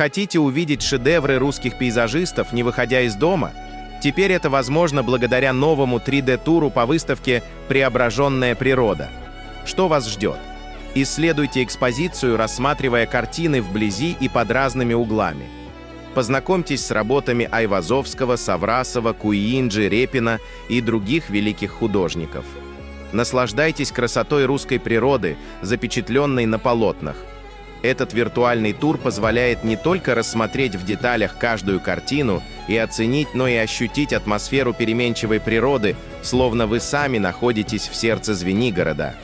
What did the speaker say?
Хотите увидеть шедевры русских пейзажистов, не выходя из дома? Теперь это возможно благодаря новому 3D-туру по выставке «Преображенная природа». Что вас ждет? Исследуйте экспозицию, рассматривая картины вблизи и под разными углами. Познакомьтесь с работами Айвазовского, Саврасова, Куинджи, Репина и других великих художников. Наслаждайтесь красотой русской природы, запечатленной на полотнах. Этот виртуальный тур позволяет не только рассмотреть в деталях каждую картину и оценить, но и ощутить атмосферу переменчивой природы, словно вы сами находитесь в сердце Звенигорода.